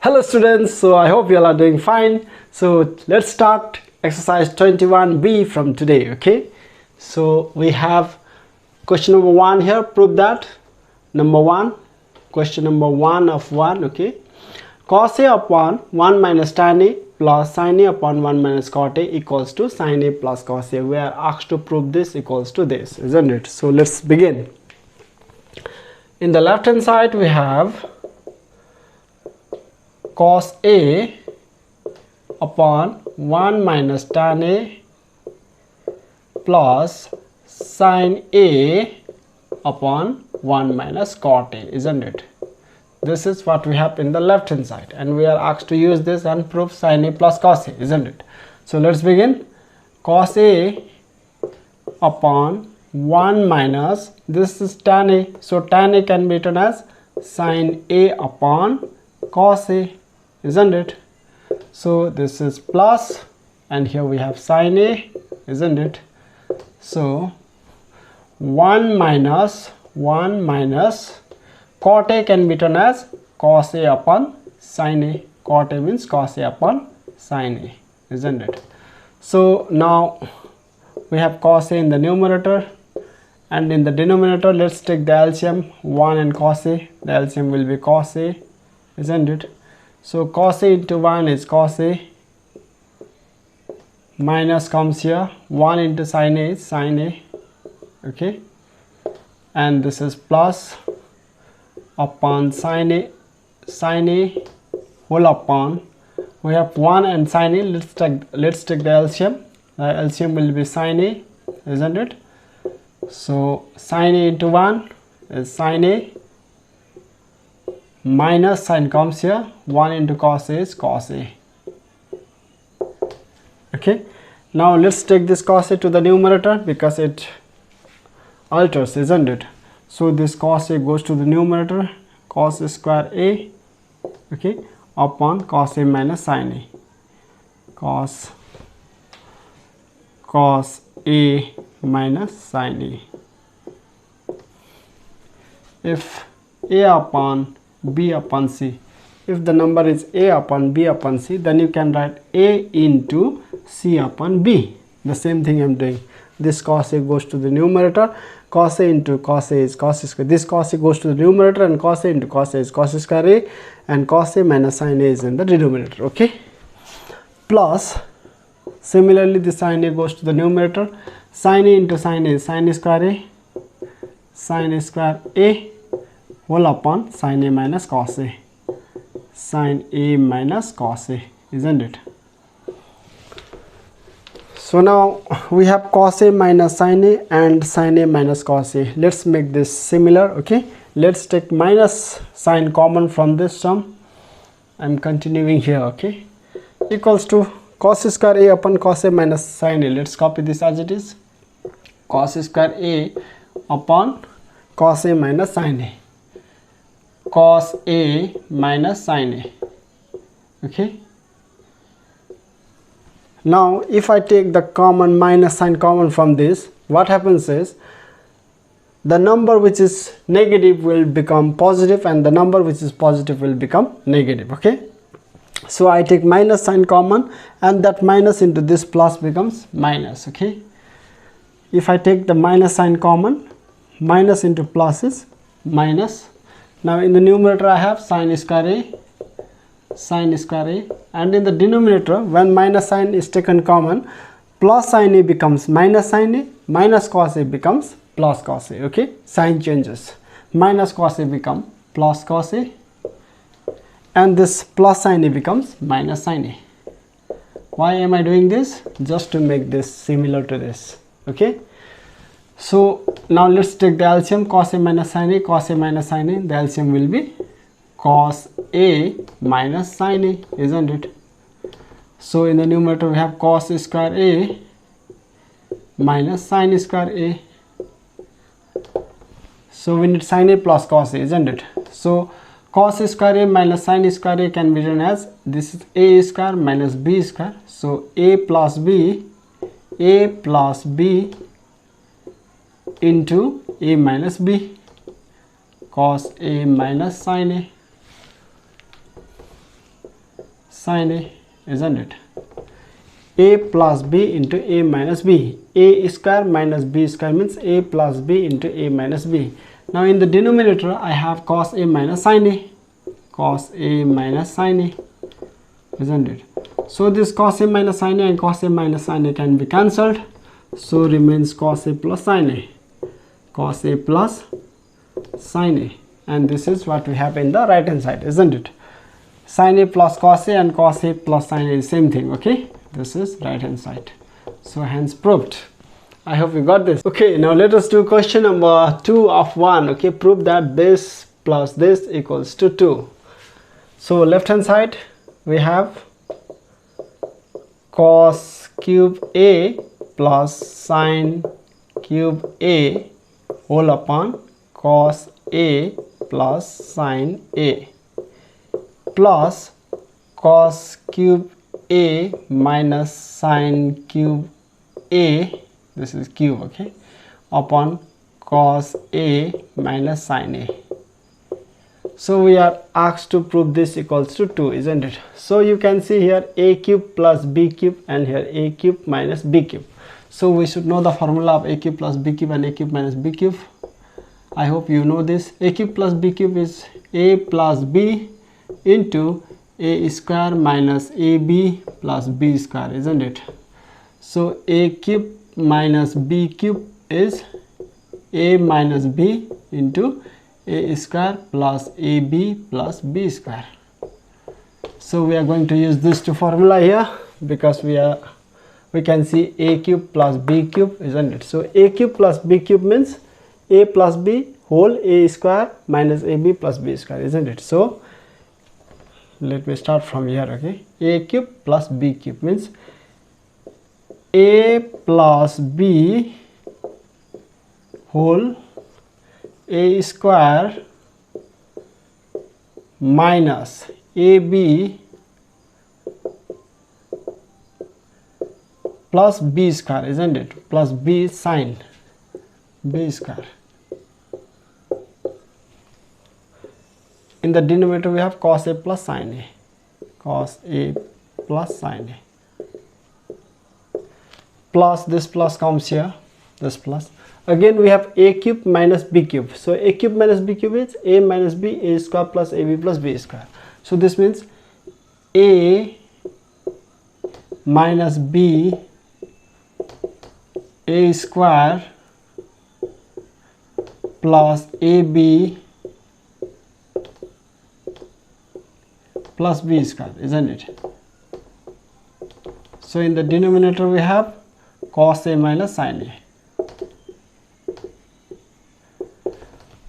Hello students, so I hope you all are doing fine. So let's start exercise 21b from today. Okay, so we have question number 1 here. Prove that. Number 1, question number 1 of 1. Okay, cos a upon 1 minus tan a plus sin a upon 1 minus cot a equals to sin a plus cos a. We are asked to prove this equals to this, isn't it? So let's begin. In the left hand side we have cos a upon 1 minus tan a plus sin a upon 1 minus cot a, isn't it? This is what we have in the left hand side, and we are asked to use this and prove sin a plus cos a, isn't it? So let's begin. Cos a upon 1 minus, this is tan a, so tan a can be written as sin a upon cos a, isn't it? So this is plus, and here we have sin a, isn't it? So 1 minus cot a can be written as cos a upon sin a. Cot a means cos a upon sin a, isn't it? So now we have cos a in the numerator, and in the denominator let's take the LCM. 1 and cos a, the LCM will be cos a, isn't it? So cos a into 1 is cos a, minus comes here, 1 into sin a is sin a, okay, and this is plus upon sin a whole upon, we have 1 and sin a, let's take the LCM. The LCM will be sin a, isn't it? So sin a into 1 is sin a, minus sign comes here, 1 into cos a is cos a. Okay, now let's take this cos a to the numerator because it alters, isn't it? So this cos a goes to the numerator, cos square a, okay, upon cos a minus sin a, cos a minus sin a. If a upon b upon c, if the number is a upon b upon c, then you can write a into c upon b. The same thing I am doing. This cos a goes to the numerator, cos a into cos a is cos square. This cos a goes to the numerator, and cos a into cos a is cos square a, and cos a minus sin a is in the denominator. Okay, plus similarly the sin a goes to the numerator, sin a into sin a is sin square a whole upon sin a minus cos a, sin a minus cos a, isn't it? So now we have cos a minus sin a and sin a minus cos a. Let's make this similar. Okay, let's take minus sign common from this term. I'm continuing here. Okay, equals to cos square a upon cos a minus sin a. Let's copy this as it is. Cos square a upon cos a minus sin a, cos a minus sin a. Okay, now if I take the common minus sign common from this, what happens is the number which is negative will become positive, and the number which is positive will become negative. Okay, so I take minus sign common, and that minus into this plus becomes minus. Okay, if I take the minus sign common, minus into plus is minus. Now in the numerator I have sin square a, and in the denominator when minus sign is taken common, plus sin a becomes minus sin a, minus cos a becomes plus cos a. Okay, sign changes, minus cos a become plus cos a, and this plus sin a becomes minus sin a. Why am I doing this? Just to make this similar to this. Okay, so now let's take the LCM. Cos a minus sin a, cos a minus sin a, the LCM will be cos a minus sin a, isn't it? So in the numerator we have cos square a minus sin square a. So we need sin a plus cos a, isn't it? So cos square a minus sin square a can be written as, this is a square minus b square. So a plus b into a minus b, cos a minus sin a. sine A, isn't it? A plus B into A minus B. A square minus B square means A plus B into A minus B. Now in the denominator I have cos A minus sine A. Cos A minus sine A, isn't it? So this cos A minus sine A and cos A minus sine A can be cancelled. So remains cos A plus sine A. Cos A plus sine A. And this is what we have in the right hand side, isn't it? Sine A plus cos A and cos A plus sine A is same thing, okay? This is right hand side. So hence proved. I hope you got this. Okay, now let us do question number 2 of 1. Okay, prove that this plus this equals to 2. So left hand side we have cos cube A plus sine cube A whole upon cos A plus sine A plus cos cube A minus sine cube A, this is cube, okay, upon cos A minus sine A. So we are asked to prove this equals to 2, isn't it? So you can see here A cube plus B cube and here A cube minus B cube. So we should know the formula of A cube plus B cube and A cube minus B cube. I hope you know this. A cube plus B cube is A plus B into A square minus AB plus B square, isn't it? So A cube minus B cube is A minus B into A square plus AB plus B square. So we are going to use this two formula here because we can see A cube plus B cube, isn't it? So A cube plus B cube means A plus B whole A square minus AB plus B square, isn't it? So let me start from here, okay? A cube plus B cube means A plus B whole A square minus AB plus B square, isn't it? Plus B sine B square. In the denominator we have cos A plus sine A. Cos A plus sine A. Plus this plus comes here. This plus. Again we have A cube minus B cube. So A cube minus B cube is A minus B A square plus AB plus B square. So this means A minus B A square plus AB plus B square, isn't it? So in the denominator we have cos A minus sine A.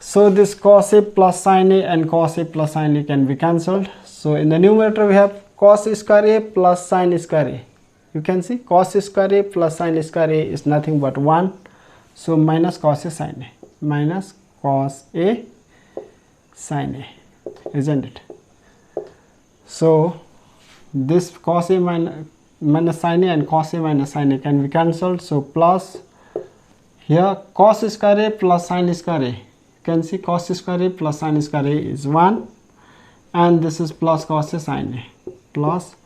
So this cos A plus sine A and cos A plus sine A can be cancelled. So in the numerator we have cos square A plus sine square A. You can see cos square A plus sine square A is nothing but 1. So minus cos A sine A. Minus cos A sine A, isn't it? So this cos A minus sine A and cos A minus sine A can be cancelled. So plus here cos square A plus sine square A. You can see cos square A plus sine square A is 1 and this is plus cos A sine A. Plus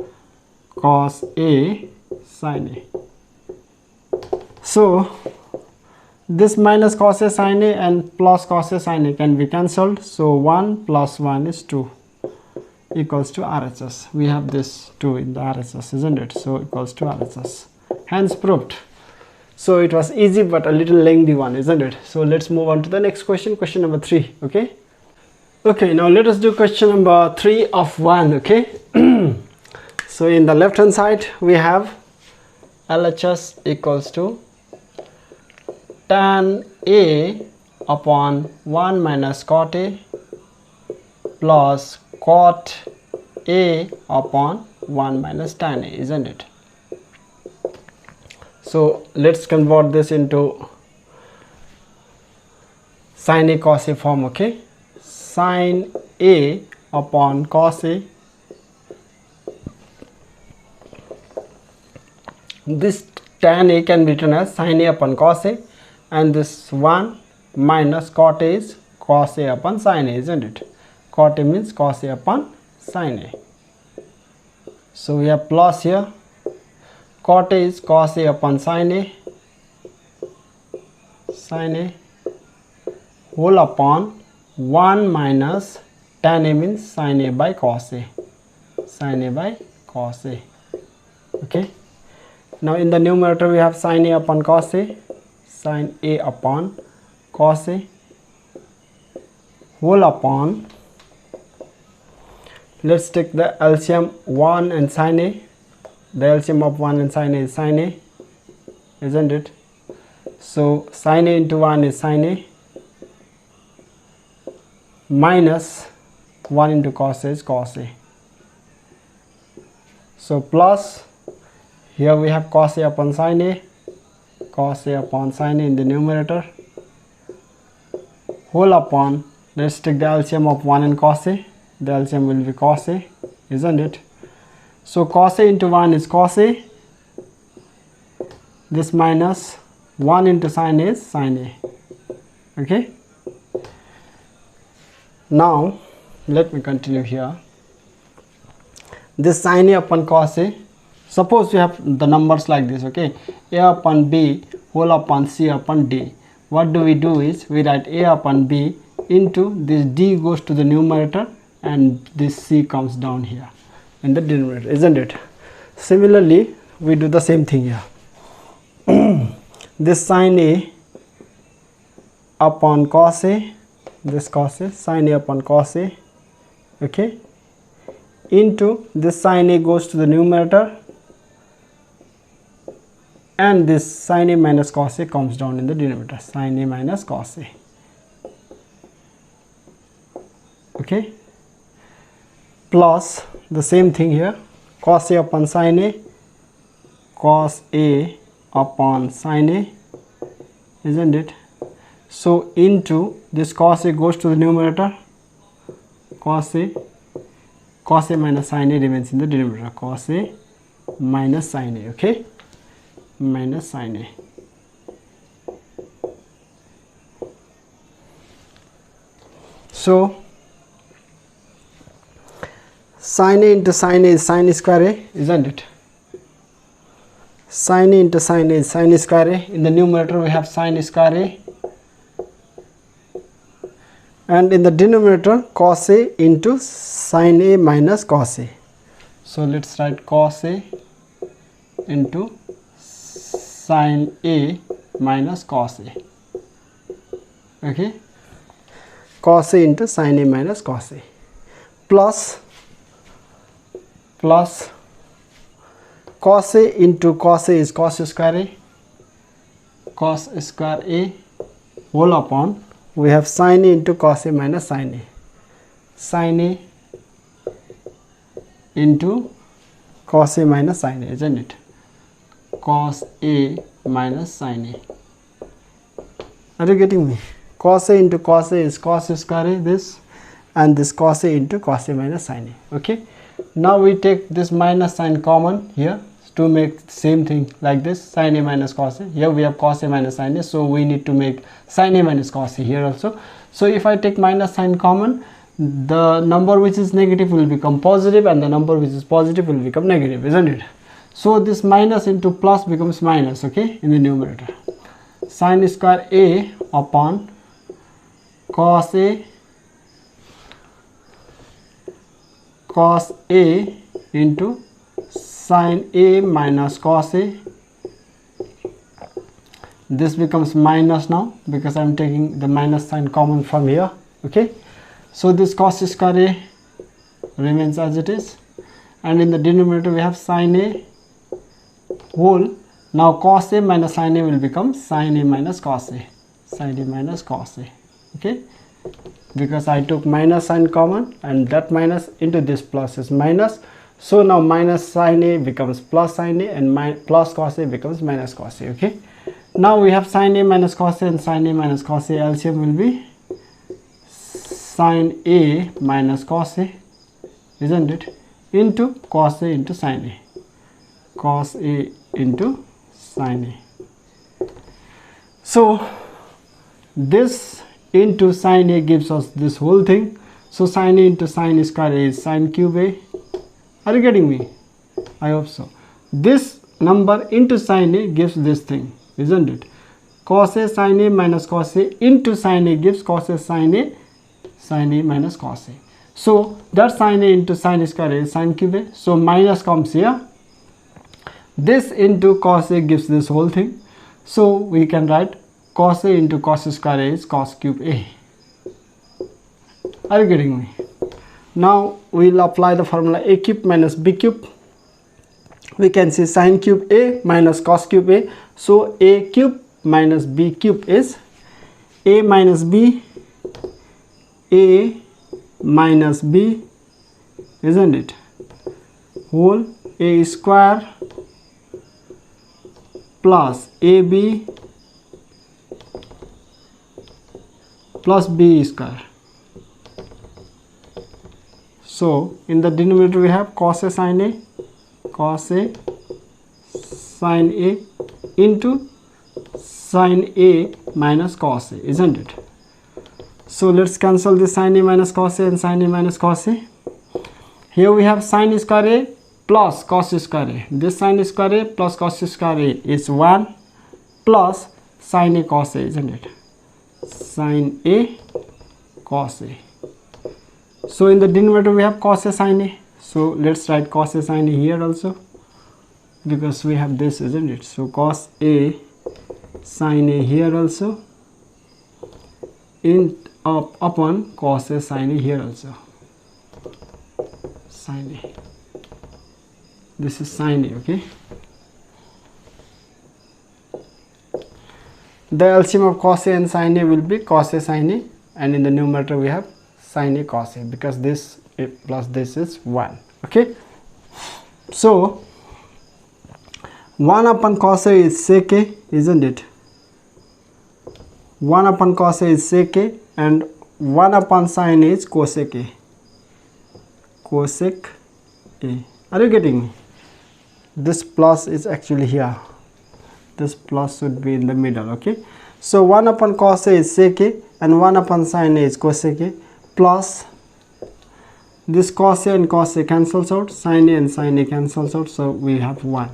cos A sine A. So this minus cos A sine A and plus cos A sine A can be cancelled. So 1 plus 1 is 2 equals to RHS. We have this 2 in the RHS, isn't it? So equals to RHS. Hence proved. So it was easy but a little lengthy one, isn't it? So let's move on to the next question, question number 3. Okay. Okay, now let us do question number 3 of 1. Okay. So in the left hand side we have LHS equals to tan A upon 1 minus cot A plus cot A upon 1 minus tan A, isn't it? So let's convert this into sin A cos A form, okay? Sin A upon cos A. This tan A can be written as sin A upon cos A, and this 1 minus cot A is cos A upon sin A, isn't it? Cot A means cos A upon sin A. So we have plus here. Cot A is cos A upon sin A, whole upon 1 minus tan A means sin A by cos A, okay. Now in the numerator we have sin A upon cos A, whole upon, let's take the LCM 1 and sin A. The LCM of 1 and sin A is sin A, isn't it? So sin A into 1 is sin A, minus 1 into cos A is cos A. So plus, here we have cos A upon sin A, in the numerator, whole upon, let's take the LCM of 1 and cos A. The LCM will be cos A, isn't it? So cos A into 1 is cos A, this minus 1 into sin A is sin A, okay. Now let me continue here. This sin A upon cos A, suppose we have the numbers like this, okay, A upon B whole upon C upon D. What do? Is we write A upon B into this D goes to the numerator and this C comes down here in the denominator, isn't it? Similarly we do the same thing here. This sin A upon cos A, this cos A, sin A upon cos A, okay, into this sin A goes to the numerator and this sin A minus cos A comes down in the denominator, sin A minus cos A, okay, plus the same thing here, cos A upon sin A, upon sin A, isn't it? So into this cos A goes to the numerator, cos A minus sin A remains in the denominator, cos A minus sin A, okay, minus sin A. So sin A into sin A is sin square A, isn't it? Sin A into sin A is sin square A. In the numerator we have sin square A, and in the denominator cos A into sin A minus cos A. So let's write cos A into sin A minus cos A, okay, cos A into sin A minus cos A, plus cos A into cos A is cos square A, whole upon, we have sin A into cos A minus sin A, into cos A minus sin A, isn't it? Cos A minus sin A. Are you getting me? Cos A into cos A is cos square A, this, and this cos A into cos A minus sin A, okay. Now we take this minus sign common here to make the same thing like this, sin A minus cos A. Here we have cos A minus sin A, so we need to make sin A minus cos A here also. So if I take minus sign common, the number which is negative will become positive and the number which is positive will become negative, isn't it? So this minus into plus becomes minus, okay, in the numerator. Sin square A upon cos A into sin A minus cos A. This becomes minus now because I am taking the minus sign common from here, okay. So this cos square A remains as it is, and in the denominator we have sin A whole. Now cos A minus sin A will become sin A minus cos A, okay, because I took minus sign common and that minus into this plus is minus. So now minus sin A becomes plus sin A and plus cos A becomes minus cos A, okay. Now we have sin A minus cos A and sin A minus cos A. LCM will be sin A minus cos A, isn't it, into cos A into sin A, cos A into sin A. So this into sin A gives us this whole thing. So sin A into sin square A is sin cube A. Are you getting me? I hope so. This number into sin A gives this thing, isn't it? Cos A sin A minus cos A into sin A gives cos A sin A minus cos A. So that sin A into sin square A is sin cube A. So minus comes here. This into cos A gives this whole thing. So we can write cos A into cos square A is cos cube A. Are you getting me? Now we will apply the formula A cube minus B cube. We can see sin cube A minus cos cube A. So A cube minus B cube is A minus B, A minus B, isn't it? Whole A square plus AB plus B square. So in the denominator we have cos A sin A into sin A minus cos A, isn't it? So let's cancel this sin A minus cos A and sin A minus cos A. Here we have sin square A plus cos square A. This sin square A plus cos square A is 1 plus sin A cos A, isn't it? Sin A cos A. So in the denominator we have cos A sin A. So let's write cos A sin A here also, because we have this, isn't it? So cos A sin A here also upon cos A sin A here also. Sin A. This is sin A, okay? The LCM of cos A and sin A will be cos A sin A, and in the numerator we have sin A cos A, because this plus this is 1, okay? So 1 upon cos A is sec A, isn't it? 1 upon cos A is sec A, and 1 upon sin A is cosec A. Cosec A. Are you getting me? This plus is actually here. This plus should be in the middle, okay? So 1 upon cos A is sec A, and 1 upon sin A is cosec A, plus this cos A and cos A cancels out, sin A and sin A cancels out, so we have 1.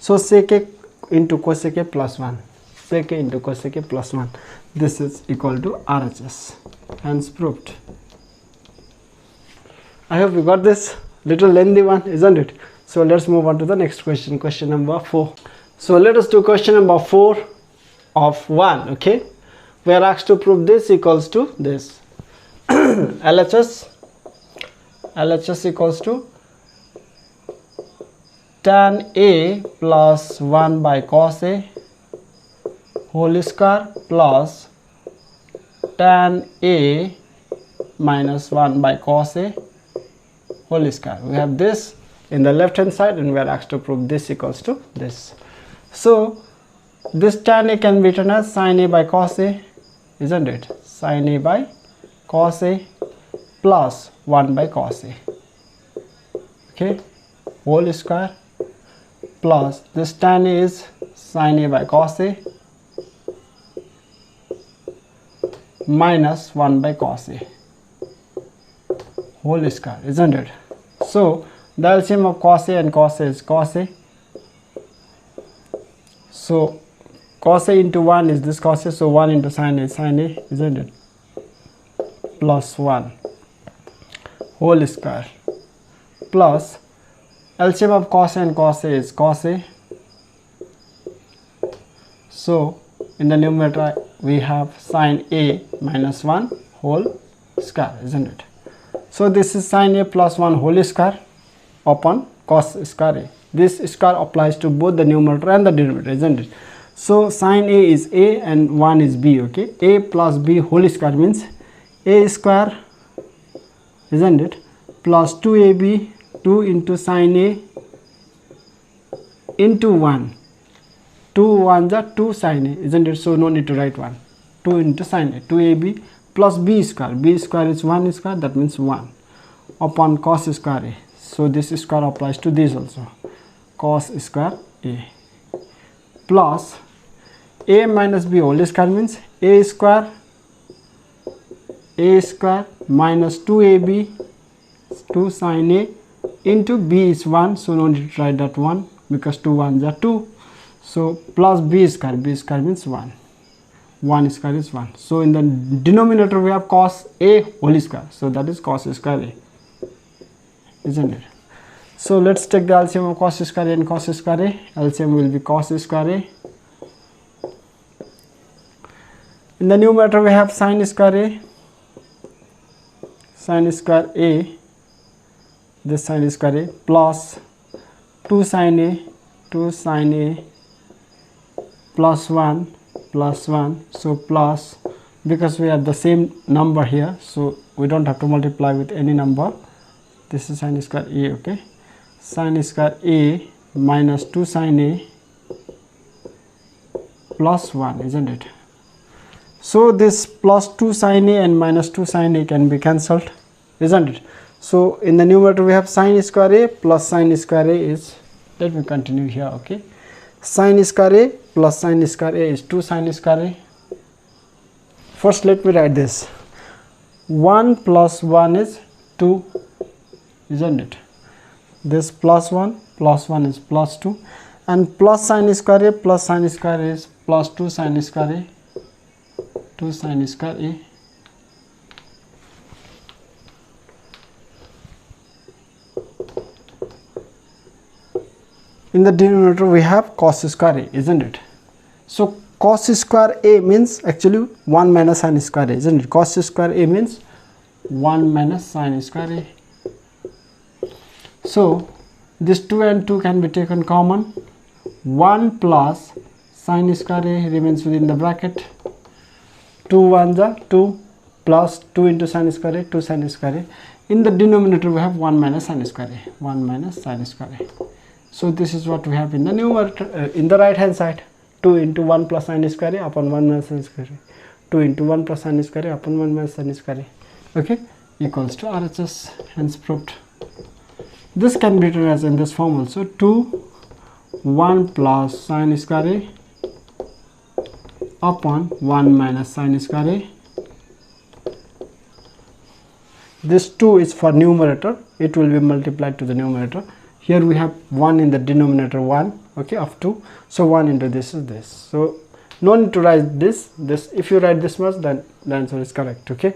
So sec A into cosec A plus 1. Sec A into cosec A plus 1. This is equal to RHS. Hence proved. I hope you got this. Little lengthy one, isn't it? So let's move on to the next question, question number 4. So let us do question number 4 of 1, okay? We are asked to prove this equals to this. LHS equals to tan A plus 1 by cos A whole square plus tan A minus 1 by cos A whole square. We have this in the left hand side, and we are asked to prove this equals to this. So this tan A can be written as sin A by cos A, isn't it? Sin A by cos A plus 1 by cos A, okay, whole square plus this tan A is sin A by cos A minus 1 by cos A whole square, isn't it? So the LCM of cos A and cos A is cos A. So cos A into 1 is this cos A, so 1 into sin A is sin A, isn't it? Plus 1 whole square plus LCM of cos A and cos A is cos A. So in the numerator we have sin A minus 1 whole square, isn't it? So this is sin A plus 1 whole square upon cos square A. This square applies to both the numerator and the denominator, isn't it? So sin A is A and 1 is B, okay? A plus B whole square means A square, isn't it? Plus 2AB, 2 into sin A into 1. 2 1s are 2 sin A, isn't it? So no need to write 1. 2 into sin A, 2AB plus B square. B square is 1 square, that means 1 upon cos square A. So this square applies to this also. Cos square A plus A minus B whole square means A square minus 2AB 2 sin A into b is 1, so no need to write that 1 because 2 1s are 2. So plus b square means 1. 1 square is 1. So in the denominator we have cos a whole square. So that is cos square a, isn't it? So let's take the LCM of cos square a and cos square a. LCM will be cos square a. In the numerator we have sin square a. Sin square a. This sin square a plus 2 sin a. 2 sin a plus 1. So plus, because we have the same number here, so we don't have to multiply with any number. This is sin square a, okay. Sin square a minus 2 sin a plus 1, isn't it? So this plus 2 sin a and minus 2 sin a can be cancelled, isn't it? So in the numerator we have sin square a plus sin square a is, let me continue here, okay. Sin square a plus sin square a is 2 sin square a. First let me write this. 1 plus 1 is 2, isn't it? This plus 1 is plus 2, and plus sin square a is plus 2 sin square a. 2 sin square a. In the denominator we have cos square a, isn't it? So cos square a means actually 1 minus sin square a, isn't it? Cos square a means 1 minus sin square a. So this 2 and 2 can be taken common. 1 plus sin square a remains within the bracket. 2 1s are 2 plus 2 into sin square a, 2 sin square a. In the denominator we have 1 minus sin square a, 1 minus sin square a. So this is what we have in the numerator, in the right hand side. 2 into 1 plus sin square a upon 1 minus sin square a. 2 into 1 plus sin square a upon 1 minus sin square a. Okay, equals to RHS, hence proved. This can be written as in this form also. 2 1 plus sin square a upon 1 minus sin square a. This 2 is for numerator, it will be multiplied to the numerator. Here we have 1 in the denominator, 1, okay, of 2. So 1 into this is this. So no need to write this. If you write this much, then the answer is correct, okay.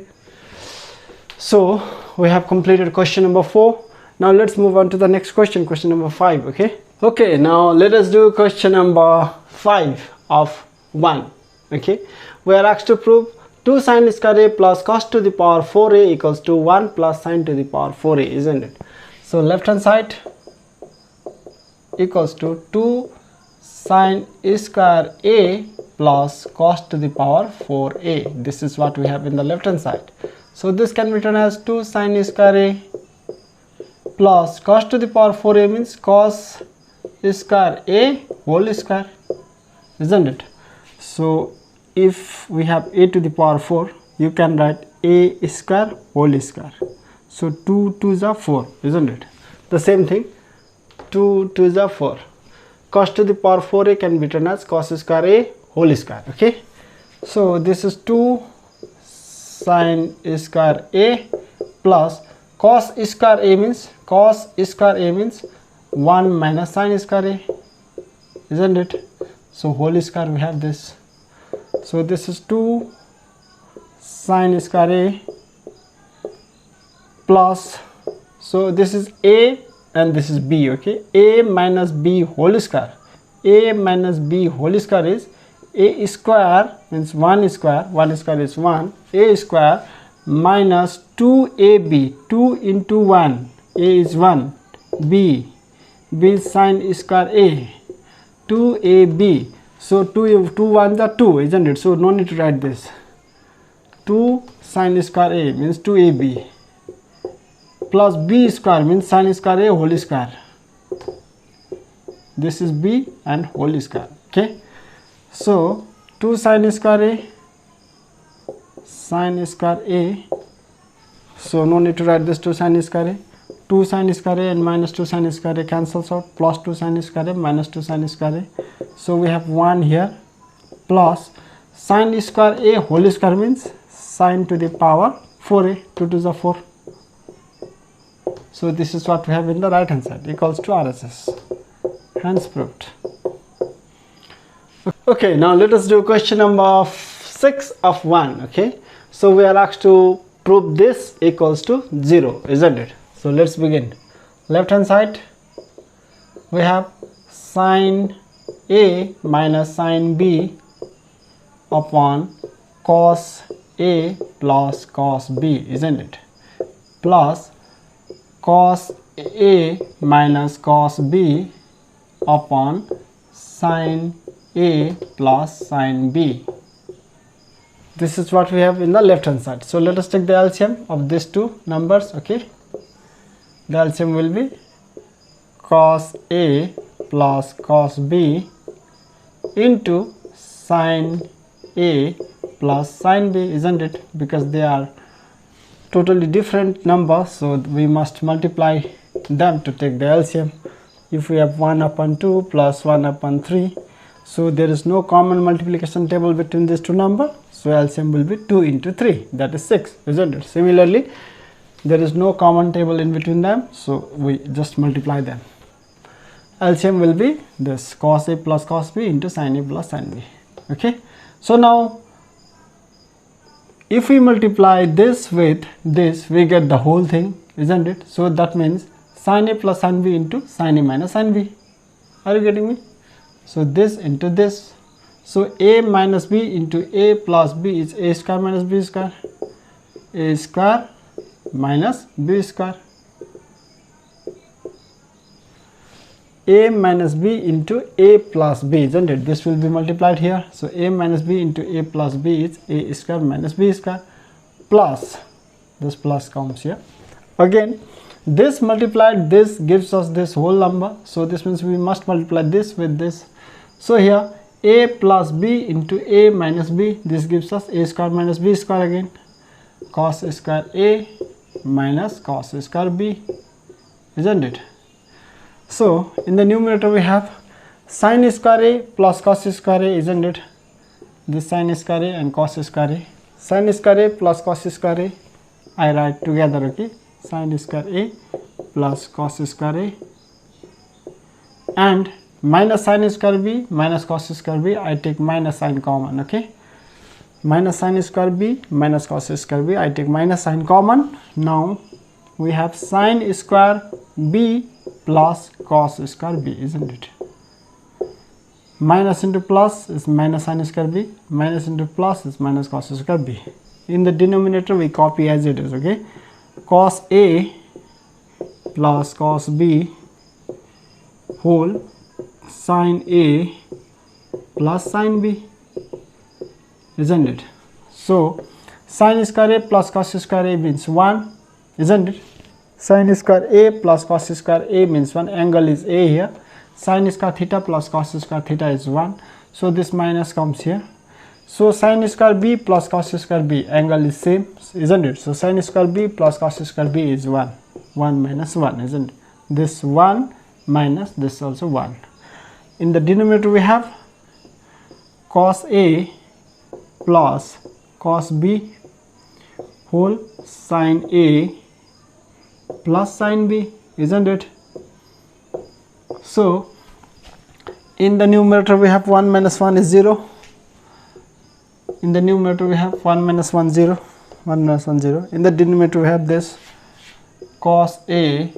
So we have completed question number 4. Now let's move on to the next question, question number 5, okay. Okay, now let us do question number 5 of 1, okay. We are asked to prove 2 sin square a plus cos to the power 4a equals to 1 plus sin to the power 4a, isn't it? So left hand side equals to 2 sin square a plus cos to the power 4a. This is what we have in the left hand side. So this can be written as 2 sin square a plus cos to the power 4a means cos square a whole square, isn't it? So if we have a to the power 4, you can write a square whole square. So 2 2s are 4, isn't it? The same thing, 2 2s are 4. Cos to the power 4a can be written as cos square a whole square, okay. So this is 2 sin square a plus cos square a means 1 minus sin square a, isn't it? So whole square we have this. So this is 2 sin square a plus, so this is a and this is b, okay. A minus b whole square. A minus b whole square is a square means 1 square. 1 square is 1. A square minus 2ab. 2 into 1. A is 1. B is sin square a. 2ab. So 2 1s are 2, isn't it? So no need to write this. 2 sin square a means 2ab plus b square means sin square a whole square. This is b and whole square, okay. So 2 sin square a, so no need to write this 2 sin square a. 2 sin square a and minus 2 sin square a cancels out, plus 2 sin square a minus 2 sin square a. So we have 1 here plus sin square a whole square means sin to the power 4a. 2 to the 4. So this is what we have in the right hand side, equals to RHS. Hence proved. Okay, now let us do question number 6 of 1. Okay, so we are asked to prove this equals to 0, isn't it? So let's begin. Left hand side we have sine A minus sine B upon cos A plus cos B, isn't it? Plus cos A minus cos B upon sine A plus sine B. This is what we have in the left hand side. So let us take the LCM of these two numbers. Okay, the LCM will be cos A plus cos B into sine A plus sine B, isn't it? Because they are totally different numbers, so we must multiply them to take the LCM. If we have 1 upon 2 plus 1 upon 3, so there is no common multiplication table between these two numbers, so LCM will be 2 into 3, that is 6, isn't it? Similarly, there is no common table in between them, so we just multiply them. LCM will be this cos A plus cos B into sin A plus sin B. Okay, so now if we multiply this with this, we get the whole thing, isn't it? So that means sin A plus sin B into sin A minus sin B. Are you getting me? So this into this. So A minus B into A plus B is A square minus B square. A square minus B square. A minus B into A plus B, isn't it? This will be multiplied here. So A minus B into A plus B is A square minus B square, plus this plus comes here. Again, this multiplied this gives us this whole number. So this means we must multiply this with this. So here A plus B into A minus B, this gives us A square minus B square again. Cos square A minus cos square B, isn't it? So in the numerator we have sin square A plus cos square A, isn't it? This sin square A and cos square A. Sin square A plus cos square A, I write together, okay? Sin square A plus cos square A, and minus sin square B minus cos square B, I take minus sin common, okay? Minus sin square B minus cos square B, I take minus sin common. Now we have sin square B plus cos square B, isn't it? Minus into plus is minus sin square B, minus into plus is minus cos square B. In the denominator we copy as it is, okay? Cos A plus cos B whole sin A plus sin B, isn't it? So sin square A plus cos square A means 1, isn't it? Sin square A plus cos square A means 1, angle is A here. Sin square theta plus cos square theta is 1, so this minus comes here. So sin square B plus cos square B, angle is same, isn't it? So sin square B plus cos square B is 1, 1 minus 1, isn't it? This 1 minus this also 1. In the denominator we have cos A plus cos B whole sin A plus sin B, isn't it? So in the numerator we have 1 minus 1 is 0. In the numerator we have 1 minus 1 0, 1 minus 1 0. In the denominator we have this cos A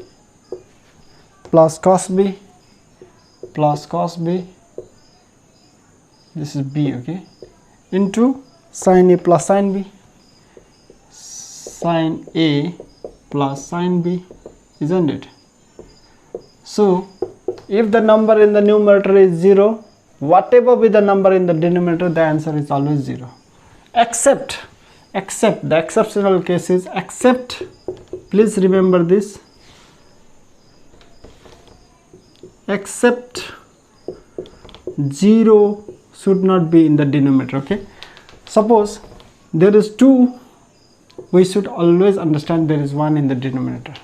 plus cos B plus cos B, this is B, okay, into sin A plus sin B, sin A plus sin B, isn't it? So if the number in the numerator is 0, whatever be the number in the denominator, the answer is always 0, except the exceptional cases, except, please remember this, except 0 should not be in the denominator, okay? Suppose there is 2, we should always understand there is 1 in the denominator.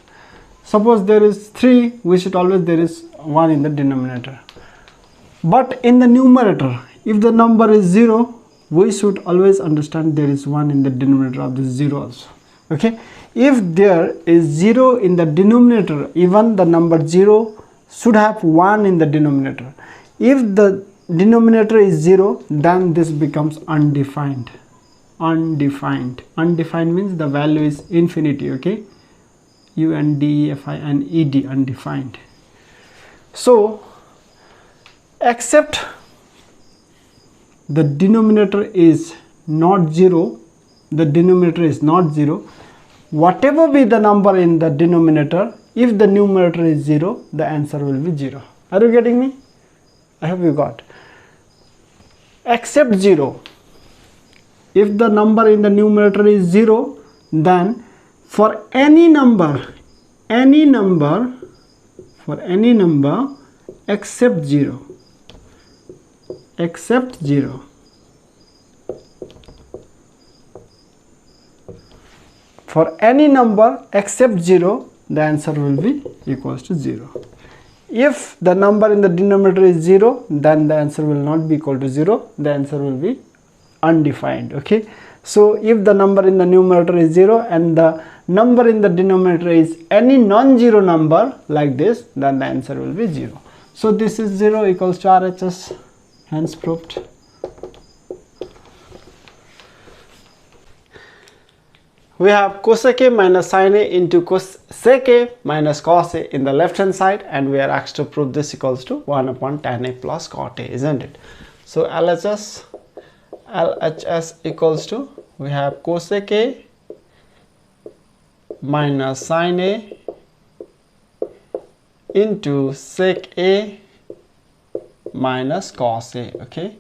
Suppose there is 3, we should always there is 1 in the denominator. But in the numerator, if the number is 0, we should always understand there is 1 in the denominator of this 0 also, okay? If there is 0 in the denominator, even the number 0 should have 1 in the denominator. If the denominator is 0, then this becomes undefined. Undefined means the value is infinity, okay? UNDEFINED, undefined. So except the denominator is not 0, the denominator is not 0, whatever be the number in the denominator, if the numerator is 0, the answer will be 0. Are you getting me? I hope you got. Except 0, if the number in the numerator is 0, then for any number except 0, for any number except 0, the answer will be equals to 0. If the number in the denominator is 0, then the answer will not be equal to 0, the answer will be undefined, okay? So if the number in the numerator is 0 and the number in the denominator is any non-zero number like this, then the answer will be 0. So this is 0 equals to RHS, hence proved. We have cosec A minus sin A into cosec A minus cos A in the left hand side, and we are asked to prove this equals to 1 upon tan A plus cot A, isn't it? So LHS equals to, we have cosec A minus sin A into sec A minus cos A, okay?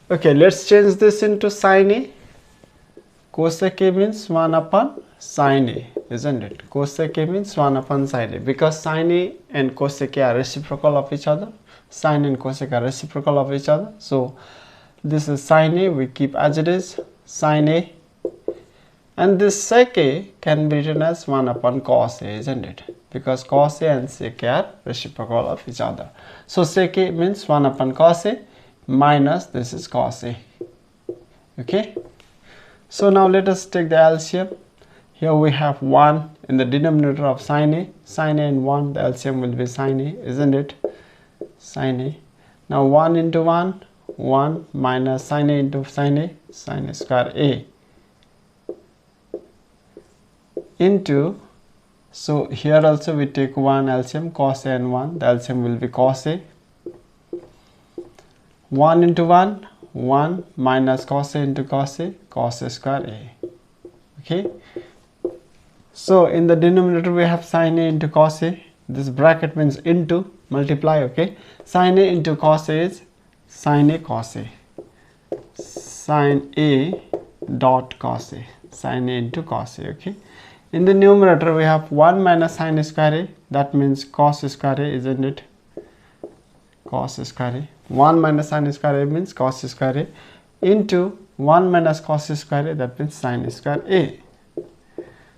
Okay, let's change this into sin A. Cosec A means 1 upon sin A, isn't it? Cosec A means 1 upon sin A, because sin A and cosec A are reciprocal of each other. Sin and cosec are reciprocal of each other. So this is sin A, we keep as it is, sin A. And this sec A can be written as 1 upon cos A, isn't it? Because cos A and sec A are reciprocal of each other. So sec A means 1 upon cos A minus this is cos A. Okay. So now let us take the LCM. Here we have 1 in the denominator of sin A. Sin A and 1, the LCM will be sin A, isn't it? Sin A. Now 1 into 1, 1 minus sin A into sin A square A. Into, so here also we take 1 LCM, cos A and 1, the LCM will be cos A. 1 into 1, 1 minus cos A into cos A square A. Okay. So in the denominator we have sin A into cos A. This bracket means into, multiply, okay. Sin A into cos A is sin A cos A. Sin A dot cos A. Sin A into cos A, okay. In the numerator we have 1 minus sin square A, that means cos square A, isn't it? Cos square A. 1 minus sin square A means cos square A into 1 minus cos square A, that means sin square A.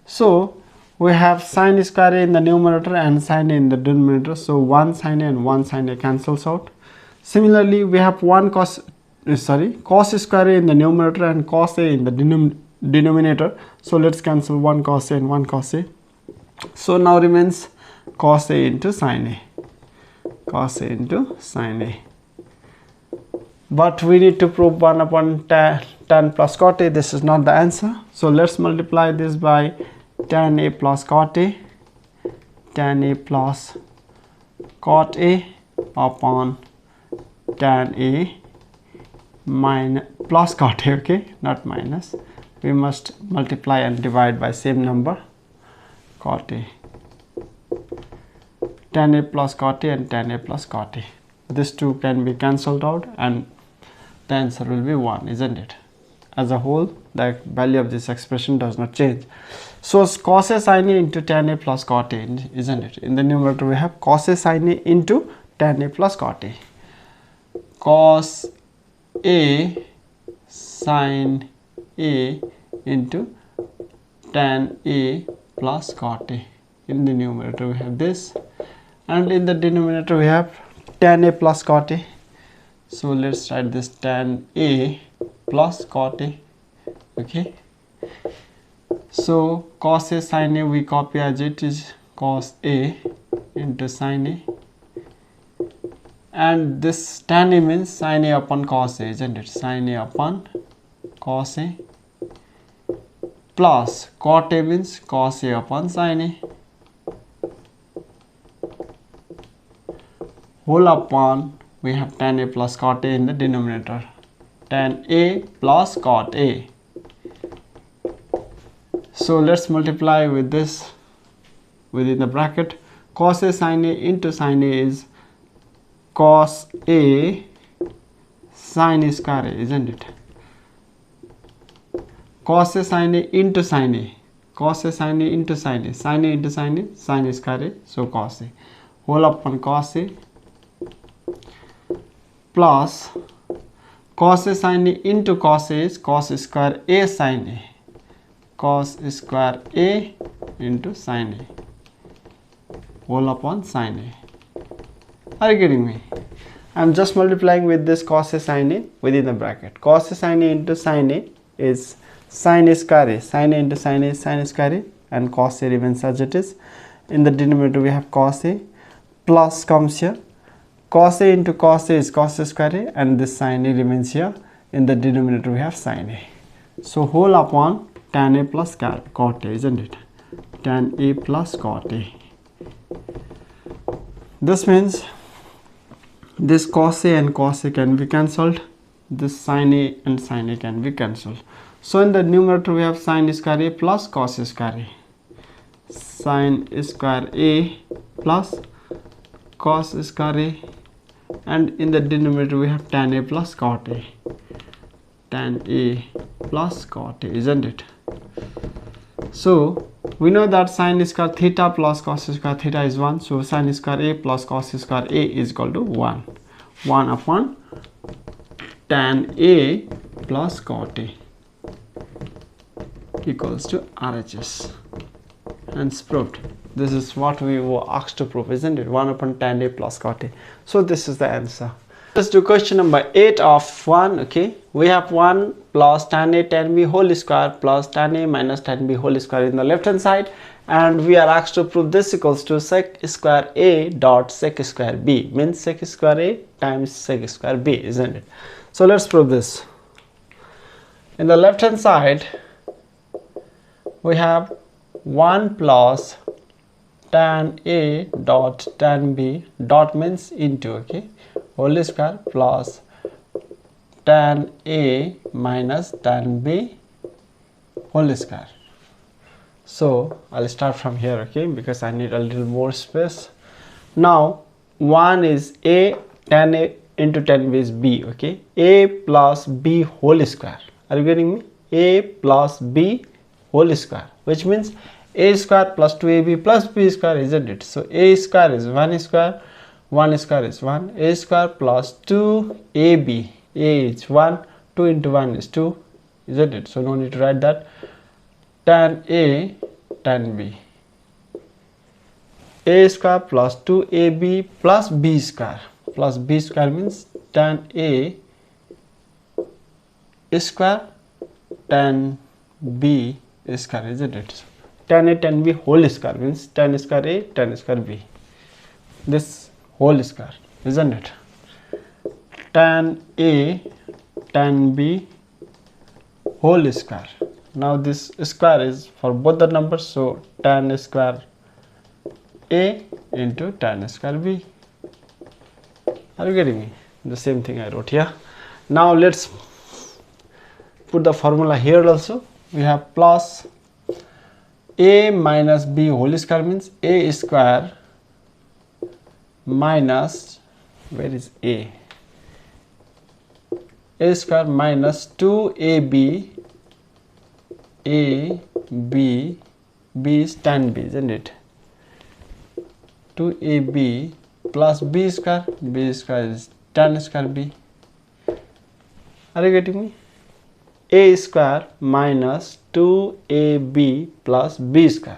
So we have sin square A in the numerator and sin A in the denominator. So 1 sin A and 1 sin A cancels out. Similarly, we have cos square A in the numerator and cos A in the denominator. So let's cancel 1 cos A and 1 cos A. So now remains cos A into sin A. Cos A into sin A. But we need to prove 1 upon tan plus cot A. This is not the answer. So let's multiply this by tan A plus cot A. Tan A plus cot A upon tan A minus plus cot A, okay, not minus. We must multiply and divide by same number, cot A. Tan A plus cot A and tan A plus cot A. These two can be cancelled out and the answer will be 1, isn't it? As a whole, the value of this expression does not change. So cos A sin A into tan A plus cot A, isn't it? In the numerator we have cos A sin A into tan A plus cot A. Cos A sin A into tan A plus cot A. In the numerator we have this, and in the denominator we have tan A plus cot A. So let's write this tan A plus cot A, okay. So cos A sin A we copy as it is cos A into sin A, and this tan A means sin A upon cos A, isn't it? Sin A upon cos A, plus cot A means cos A upon sin A, whole upon we have tan A plus cot A in the denominator, tan A plus cot A. So let's multiply with this within the bracket. Cos A sin A into sin A is cos A sin A square A, isn't it? Cos A sin A into sin A, cos A sin A into sin A, sin A into sin A, sin A square A, so cos A, whole upon cos A, plus cos A sin A into cos A is cos square A sin A, cos square A into sin A, whole upon sin A. Are you getting me? I am just multiplying with this cos A sin A within the bracket. Cos A sin A into sin A is sin A square A, sin A into sin A is sin A square A, and cos A remains as it is. In the denominator we have cos A, plus comes here, cos A into cos A is cos A square A, and this sin A remains here. In the denominator we have sin A. So whole upon tan A plus cot A, isn't it? Tan A plus cot A. This means this cos A and cos A can be cancelled. This sin A and sin A can be cancelled. So in the numerator we have sin square A plus cos square A. Sin square A plus cos square A, and in the denominator we have tan A plus cot A. Tan A plus cot A, isn't it? So we know that sin square theta plus cos square theta is 1. So sin square A plus cos square A is equal to 1. 1 upon tan A plus cot A equals to RHS. Hence proved. This is what we were asked to prove, isn't it? 1 upon tan A plus cot A. So this is the answer. Let's do question number 8 of 1. Okay, we have 1 plus tan A tan B whole square plus tan A minus tan B whole square in the left hand side, and we are asked to prove this equals to sec square A dot sec square B, means sec square A times sec square B, isn't it? So let's prove this. In the left hand side we have 1 plus tan A dot tan B, dot means into, okay, whole square plus tan A minus tan B whole square. So I'll start from here, okay, because I need a little more space. Now 1 is A, tan A into tan B is B, okay, A plus B whole square. Are you getting me? A plus B whole square, which means A square plus 2AB plus B square, isn't it? So A square is 1 square, 1 square is 1, A square plus 2AB, A is 1, 2 into 1 is 2, isn't it? So no need to write that. Tan A tan B, A square plus 2AB plus B square, plus B square means tan A square tan B square, isn't it? Tan A tan B whole square means tan square A tan square B, this whole square, isn't it? Tan A tan B whole square. Now this square is for both the numbers, so tan square A into tan square B. Are you getting me? The same thing I wrote here. Now let's put the formula here also. We have plus A minus B whole square means A square minus, where is A? A square minus 2AB, A, B, B is tan B, isn't it? 2AB plus B square is tan square B. Are you getting me? A square minus 2AB plus B square.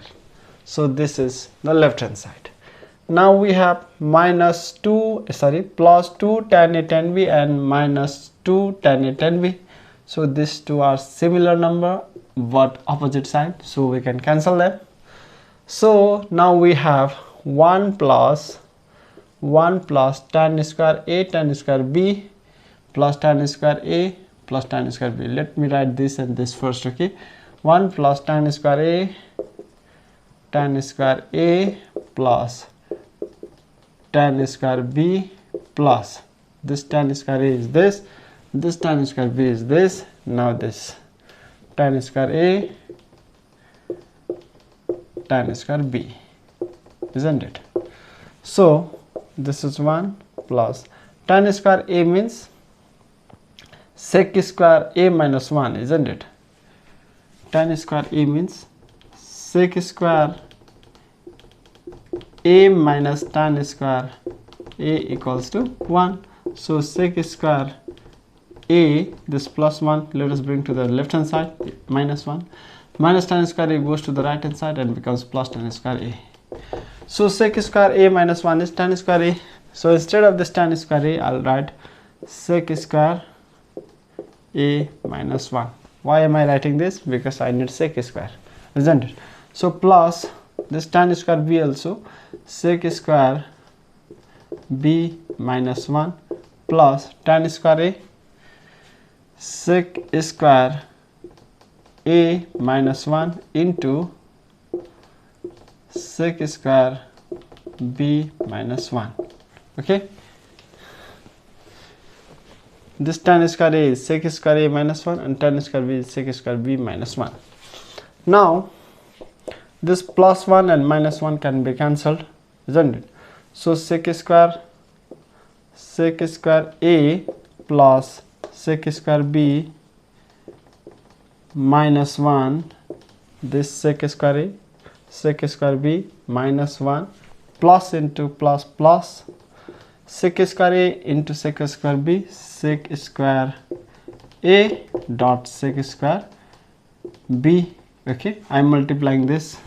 So this is the left hand side. Now we have plus 2 tan A tan B and minus 2 tan A tan B. So these two are similar number but opposite side, so we can cancel them. So now we have 1 plus tan square a tan square b plus tan square a plus tan square b. Let me write this and this first, okay. 1 plus tan square a plus tan square b plus this tan square a is this tan square b is this. Now this tan square a tan square b, isn't it? So this is 1 plus tan square a means sec square a minus 1, isn't it? Tan square a means sec square a minus tan square a equals to 1. So sec square a, this plus 1, let us bring to the left hand side, minus 1, minus tan square a goes to the right hand side and becomes plus tan square a. So sec square a minus 1 is tan square a. So instead of this tan square a, I'll write sec square a minus 1. Why am I writing this? Because I need sec square, isn't it? So plus this tan square b also, sec square b minus 1 plus tan square a, sec square a minus 1 into sec square b minus 1. Okay, this tan square a is sec square a minus 1 and tan square b is sec square b minus 1. Now this plus 1 and minus 1 can be cancelled, isn't it? So sec square a plus sec square b minus 1, this sec square a sec square b minus 1 plus into plus plus sec square a into sec square b, sec square a dot sec square b. Okay, I am multiplying this.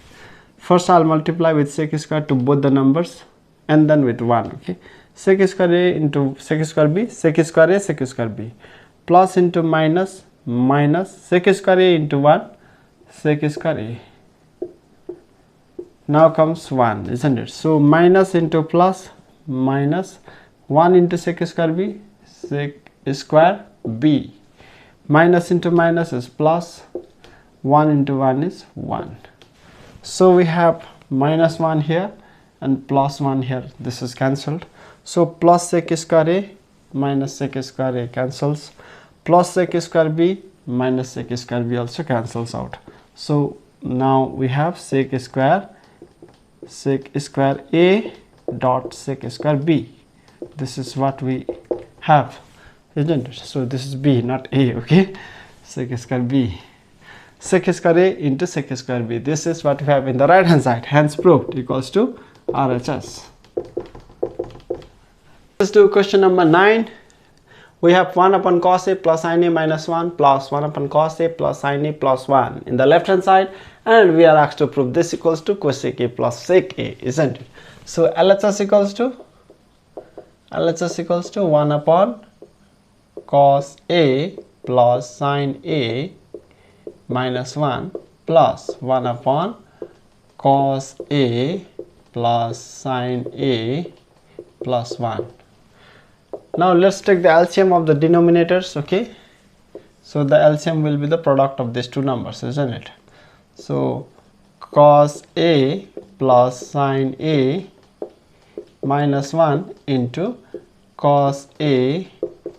First I'll multiply with sec square to both the numbers and then with 1. Okay, sec square a into sec square b, sec square a sec square b, plus into minus minus sec square a into 1 sec square a. Now comes 1, isn't it? So minus into plus minus 1 into sec square b, sec square b, minus into minus is plus, 1 into 1 is 1. So we have minus 1 here and plus 1 here, this is cancelled. So plus sec square a minus sec square a cancels, plus sec square b minus sec square b also cancels out. So now we have sec square a dot sec square b. This is what we have, isn't it? So this is b, not a. Okay, sec square b, sec square a into sec square b. This is what we have in the right hand side, hence proved, equals to RHS. Let's do question number 9. We have 1 upon cos a plus sin a minus 1 plus 1 upon cos a plus sin a plus 1 in the left hand side, and we are asked to prove this equals to cosec a plus sec a, isn't it? So LHS equals to 1 upon cos a plus sin a minus 1 plus 1 upon cos a plus sin a plus 1. Now let's take the LCM of the denominators. Okay, so the LCM will be the product of these two numbers, isn't it? So cos a plus sin a minus 1 into cos a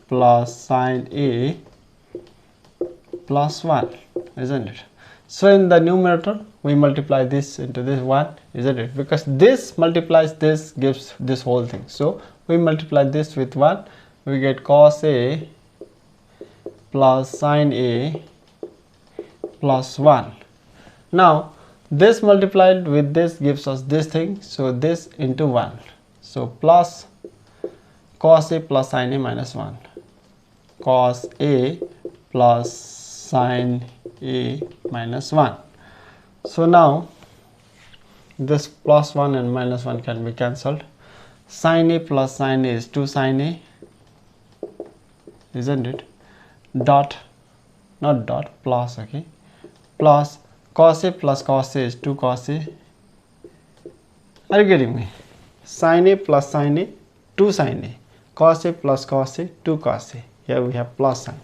plus sin a plus 1, isn't it? So in the numerator we multiply this into this 1, isn't it? Because this multiplies this, gives this whole thing. So we multiply this with 1, we get cos a plus sin a plus 1. Now this multiplied with this gives us this thing, so this into 1. So plus cos a plus sin a minus 1, cos a plus sin a minus 1. So now this plus 1 and minus 1 can be cancelled. Sin a plus sin a is 2 sin a, isn't it? Dot, not dot, plus, okay, plus cos A plus cos A is 2 cos A. Are you getting me? Sin A plus sin A, 2 sin A. Cos A plus cos A, 2 cos A. Here we have plus sign.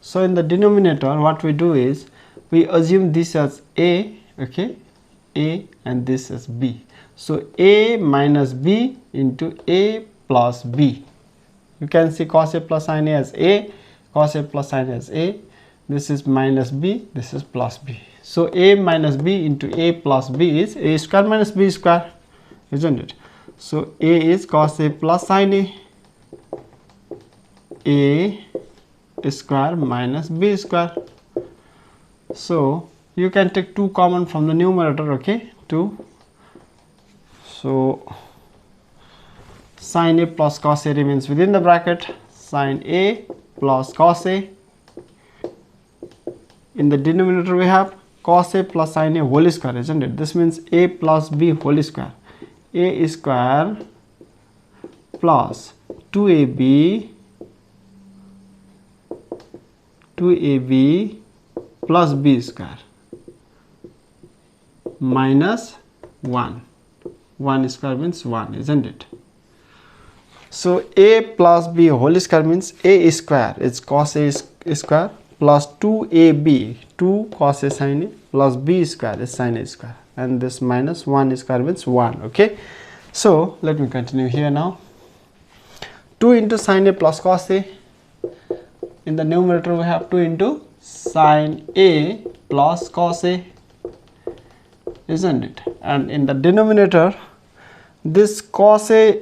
So in the denominator, what we do is we assume this as A, okay, A, and this as B. So A minus B into A plus B. You can see cos A plus sin A as A, cos A plus sin A as A. This is minus B, this is plus B. So A minus B into A plus B is A square minus B square, isn't it? So A is cos A plus sin A square minus B square. So you can take 2 common from the numerator, okay, 2. So sin A plus cos A remains within the bracket, sin A plus cos A. In the denominator we have cos A plus sin A whole square, isn't it? This means A plus B whole square. A square plus 2AB plus B square minus 1. 1 square means 1, isn't it? So A plus B whole square means A square is cos A square plus 2AB, 2 cos A sin A plus B square is sin A square, and this minus 1 square means 1, okay? So let me continue here now. 2 into sin A plus cos A. In the numerator we have 2 into sin A plus cos A, isn't it? And in the denominator, this cos A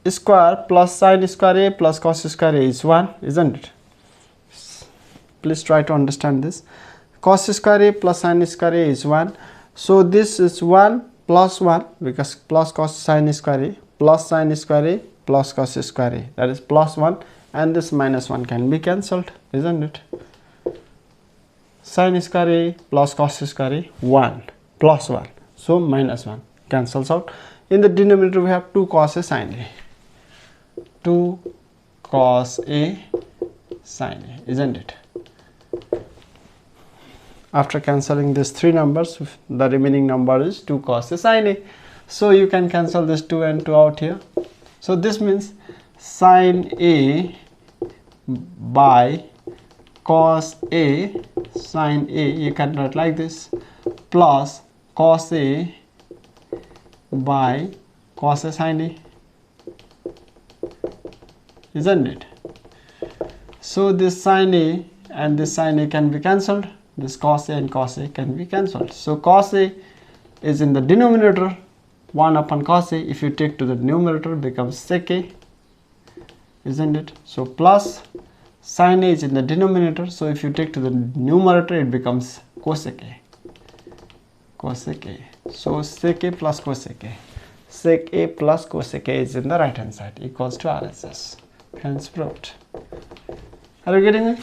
square plus sin square A plus cos square A is 1, isn't it? Please try to understand this. Cos square A plus sin square A is 1. So this is 1 plus 1, because plus cos sin square A plus sin square A plus cos square A, that is plus 1, and this minus 1 can be cancelled, isn't it? Sin square A plus cos square A, 1 plus 1, so minus 1 cancels out. In the denominator we have 2 cos A sin A, 2 cos A sin A, isn't it? After cancelling these 3 numbers, the remaining number is 2 cos A sin A. So you can cancel this 2 and 2 out here. So this means sin A by cos A sin A, you can write like this, plus cos A by cos A sin A, isn't it? So this sin A and this sin A can be cancelled. This cos A and cos A can be cancelled. So cos A is in the denominator, 1 upon cos A. If you take to the numerator, it becomes sec A, isn't it? So plus sin A is in the denominator, so if you take to the numerator, it becomes cosec A. Cosec A. So sec A plus cosec A. Sec A plus cosec A is in the right hand side, equals to RHS. Hence proved. Are you getting it?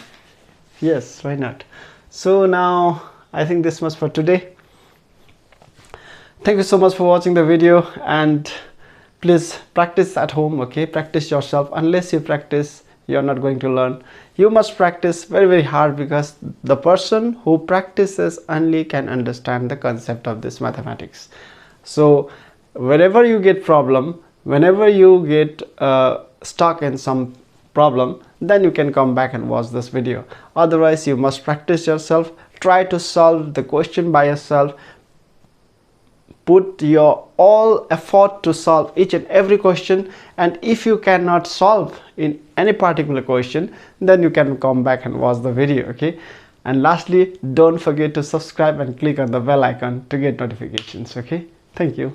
Yes, why not? So now I think this much for today. Thank you so much for watching the video, and please practice at home, okay? Practice yourself. Unless you practice, you are not going to learn. You must practice very hard, because the person who practices only can understand the concept of this mathematics. So whenever you get problem, whenever you get stuck in some problem, then you can come back and watch this video. Otherwise, you must practice yourself. Try to solve the question by yourself. Put your all effort to solve each and every question, and if you cannot solve in any particular question, then you can come back and watch the video, okay? And lastly, don't forget to subscribe and click on the bell icon to get notifications, okay? Thank you.